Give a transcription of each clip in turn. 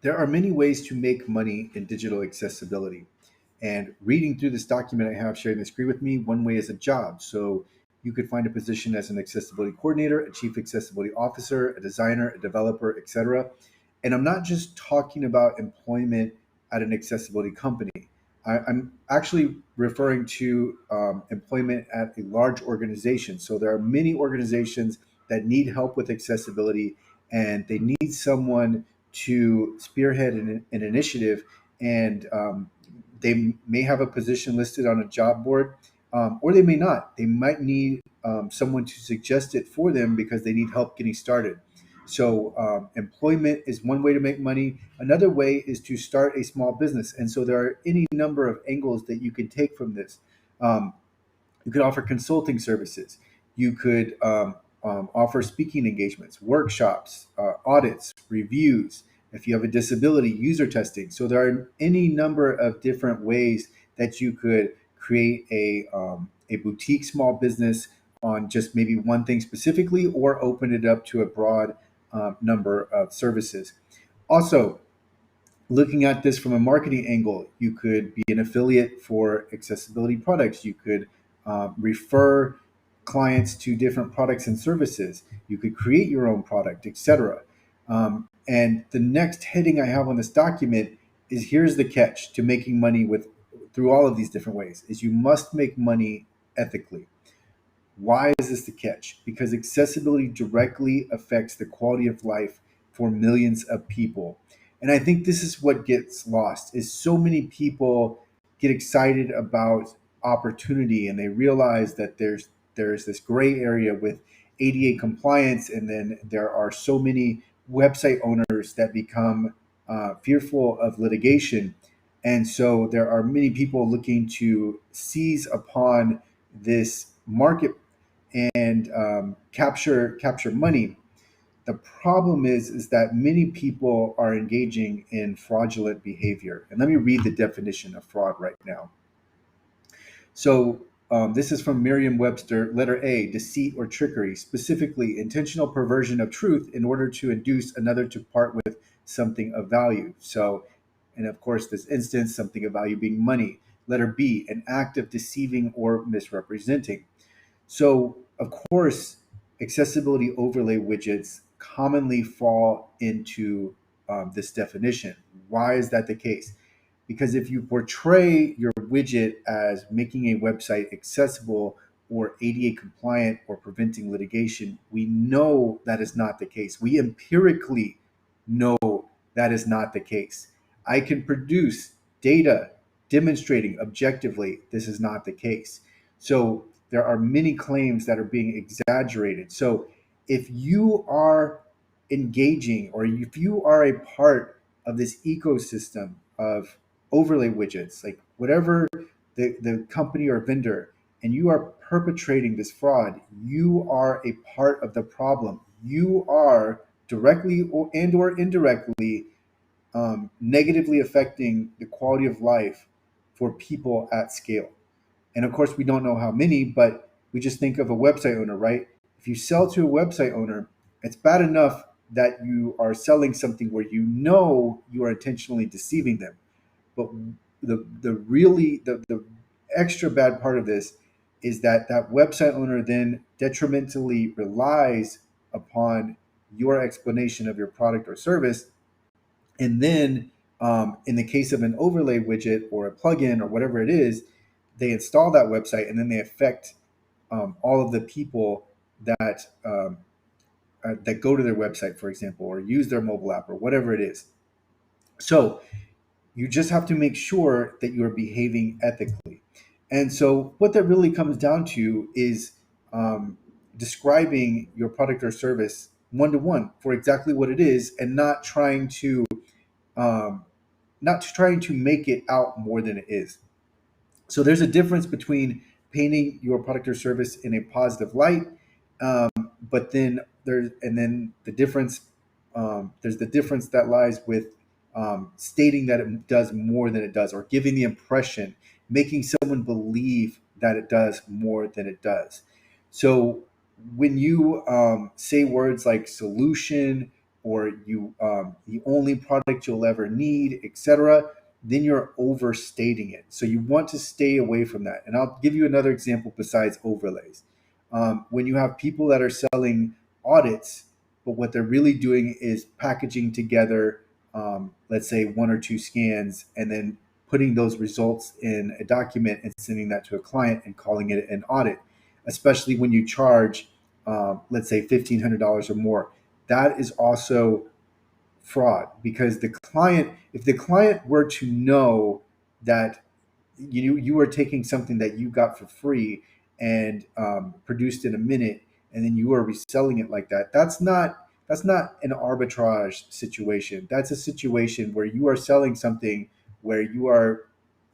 There are many ways to make money in digital accessibility. And reading through this document I have sharing the screen with me, one way is a job. So you could find a position as an accessibility coordinator, a chief accessibility officer, a designer, a developer, etc. And I'm not just talking about employment at an accessibility company. I'm actually referring to employment at a large organization. So there are many organizations that need help with accessibility, and they need someone to spearhead an initiative. And they may have a position listed on a job board, or they may not. They might need someone to suggest it for them because they need help getting started. So, employment is one way to make money. Another way is to start a small business. And so, there are any number of angles that you can take from this. Um, you could offer consulting services. You could offer speaking engagements, workshops, audits, reviews. If you have a disability, user testing. So there are any number of different ways that you could create a boutique small business on just maybe one thing specifically, or open it up to a broad number of services. Also, looking at this from a marketing angle, you could be an affiliate for accessibility products. You could refer clients to different products and services. You could create your own product, etc. And the next heading I have on this document is, here's the catch to making money with through all of these different ways, is you must make money ethically. Why is this the catch? Because accessibility directly affects the quality of life for millions of people. And I think this is what gets lost, is so many people get excited about opportunity, and they realize that there's this gray area with ADA compliance, and then there are so many website owners that become fearful of litigation. And so there are many people looking to seize upon this market and capture money. The problem is that many people are engaging in fraudulent behavior. And let me read the definition of fraud right now. So this is from Merriam-Webster. Letter A: deceit or trickery, specifically intentional perversion of truth in order to induce another to part with something of value. So, and of course, this instance, something of value being money. Letter B: an act of deceiving or misrepresenting. So, of course, accessibility overlay widgets commonly fall into this definition. Why is that the case? Because if you portray your widget as making a website accessible or ADA compliant or preventing litigation, we know that is not the case. We empirically know that is not the case. I can produce data demonstrating objectively this is not the case. So there are many claims that are being exaggerated. So if you are engaging, or if you are a part of this ecosystem of overlay widgets, like whatever the company or vendor, and you are perpetrating this fraud, you are a part of the problem. You are directly or indirectly negatively affecting the quality of life for people at scale. And of course, we don't know how many, but we just think of a website owner, right? If you sell to a website owner, it's bad enough that you are selling something where you know you are intentionally deceiving them. But the extra bad part of this is that that website owner then detrimentally relies upon your explanation of your product or service. And then, in the case of an overlay widget or a plugin or whatever it is, they install that website, and then they affect all of the people that go to their website, for example, or use their mobile app or whatever it is. So you just have to make sure that you're behaving ethically. And so, what that really comes down to is describing your product or service one to one for exactly what it is, and um, not trying to make it out more than it is. So there's a difference between painting your product or service in a positive light, um, but then the difference, there's the difference that lies with stating that it does more than it does, or giving the impression, making someone believe that it does more than it does. So when you say words like solution, or you the only product you'll ever need, etc., then you're overstating it. So you want to stay away from that. And I'll give you another example besides overlays. When you have people that are selling audits, but what they're really doing is packaging together, let's say one or two scans, and then putting those results in a document and sending that to a client and calling it an audit, especially when you charge, let's say $1,500 or more. That is also fraud, because if the client were to know that you are taking something that you got for free and produced in a minute, and then you are reselling it like that, that's not an arbitrage situation. That's a situation where you are selling something where you are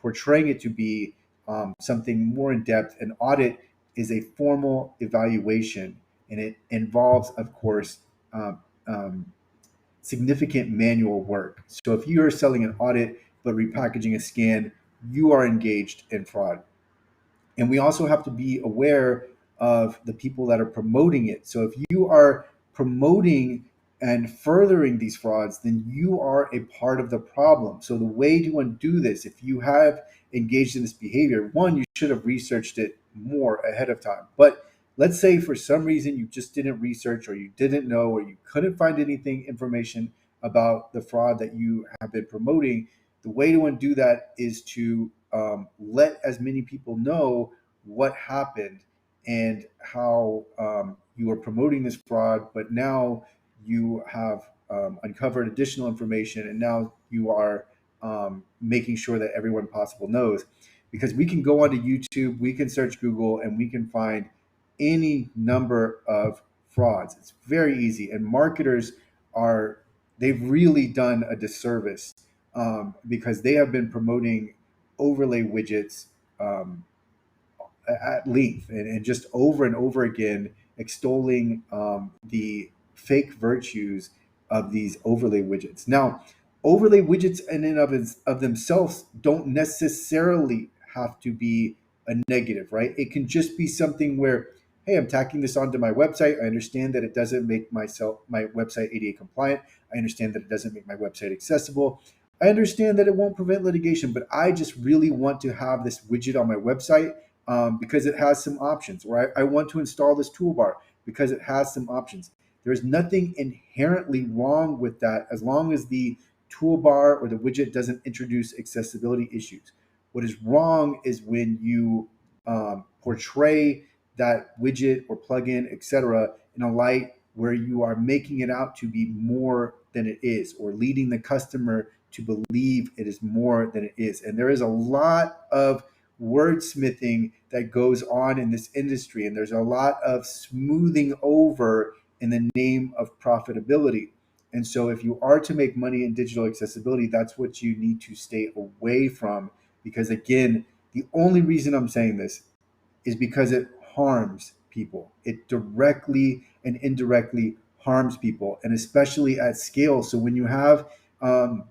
portraying it to be something more in depth. An audit is a formal evaluation, and it involves, of course, um, um, significant manual work. So if you are selling an audit but repackaging a scan, you are engaged in fraud. And we also have to be aware of the people that are promoting it. So if you are promoting and furthering these frauds, then you are a part of the problem. So the way to undo this, if you have engaged in this behavior, one, you should have researched it more ahead of time. But let's say for some reason you just didn't research, or you didn't know, or you couldn't find anything information about the fraud that you have been promoting. The way to undo that is to let as many people know what happened and how you were promoting this fraud, but now you have uncovered additional information, and now you are making sure that everyone possible knows. Because we can go onto YouTube, we can search Google, and we can find any number of frauds. It's very easy, and marketers are they've really done a disservice because they have been promoting overlay widgets um, at length, and just over and over again extolling the fake virtues of these overlay widgets. Now, overlay widgets in and of themselves don't necessarily have to be a negative, right? It can just be something where, hey, I'm tacking this onto my website. I understand that it doesn't make my website ADA compliant. I understand that it doesn't make my website accessible. I understand that it won't prevent litigation, but I just really want to have this widget on my website because it has some options, or I want to install this toolbar because it has some options. There's nothing inherently wrong with that as long as the toolbar or the widget doesn't introduce accessibility issues. What is wrong is when you portray that widget or plugin, etc., in a light where you are making it out to be more than it is, or leading the customer to believe it is more than it is. And there is a lot of wordsmithing that goes on in this industry, and there's a lot of smoothing over in the name of profitability. And so if you are to make money in digital accessibility, that's what you need to stay away from. Because again, the only reason I'm saying this is because it harms people. It directly and indirectly harms people, and especially at scale. So um,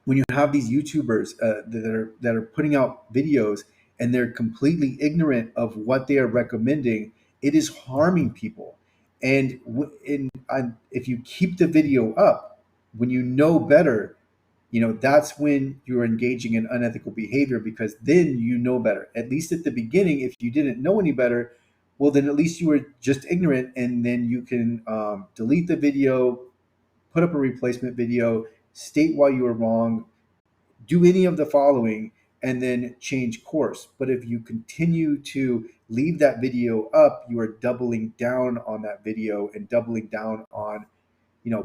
when you have these YouTubers that are putting out videos and they're completely ignorant of what they are recommending, it is harming people. And if you keep the video up, when you know better, that's when you're engaging in unethical behavior, because then you know better. At least at the beginning, if you didn't know any better, well, then at least you were just ignorant, and then you can delete the video, put up a replacement video, state why you were wrong, do any of the following, and then change course. But if you continue to leave that video up, you are doubling down on that video and doubling down on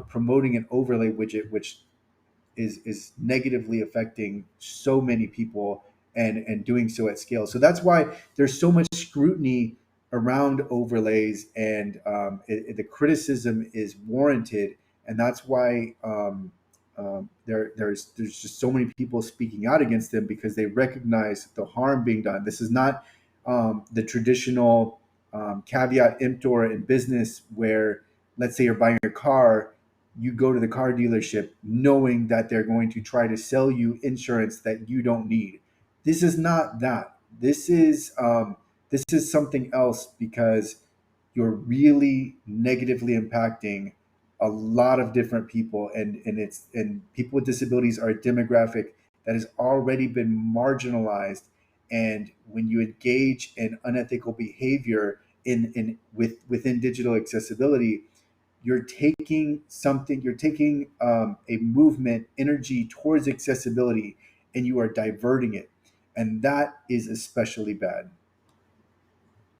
promoting an overlay widget, which is negatively affecting so many people, and doing so at scale. So that's why there's so much scrutiny around overlays, and the criticism is warranted. And that's why there's just so many people speaking out against them, because they recognize the harm being done. This is not the traditional caveat emptor in business, where, let's say you're buying a car, you go to the car dealership knowing that they're going to try to sell you insurance that you don't need. This is not that. This is something else, because you're really negatively impacting a lot of different people, and people with disabilities are a demographic that has already been marginalized. And when you engage in unethical behavior within digital accessibility, you're taking a movement energy towards accessibility, and you are diverting it, and that is especially bad.